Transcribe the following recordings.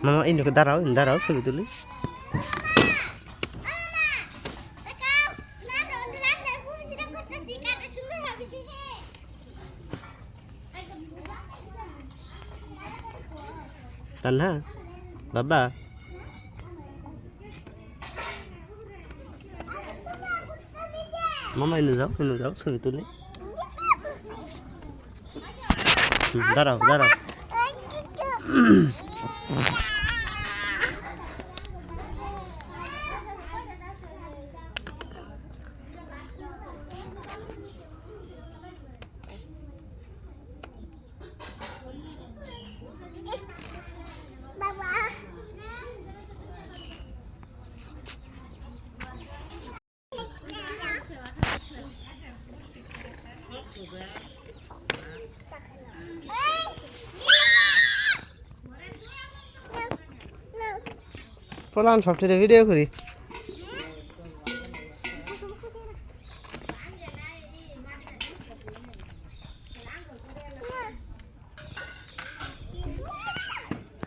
মামা ইন্দ্রকে দাঁড়াও দাঁড়াও ছবি তুলি। তান্না বাবা মামা এনে যাও ছবি তুলি। দাঁড়াও দাঁড়াও। প্রধান সবচেয়ে ভিডিও করি।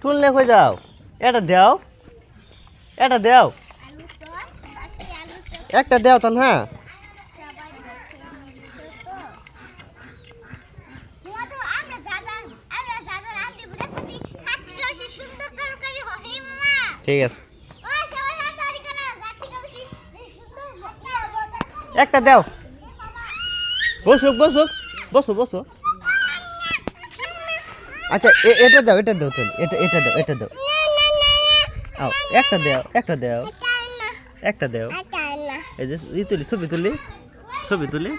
তুললে কই যাও? এটা দাও একটা দাও তন। হ্যাঁ ঠিক আছে একটা দাও। বসো। আচ্ছা এটা দাও তুমি এটা দাও। একটা দাও এই যে ছবি তুলি।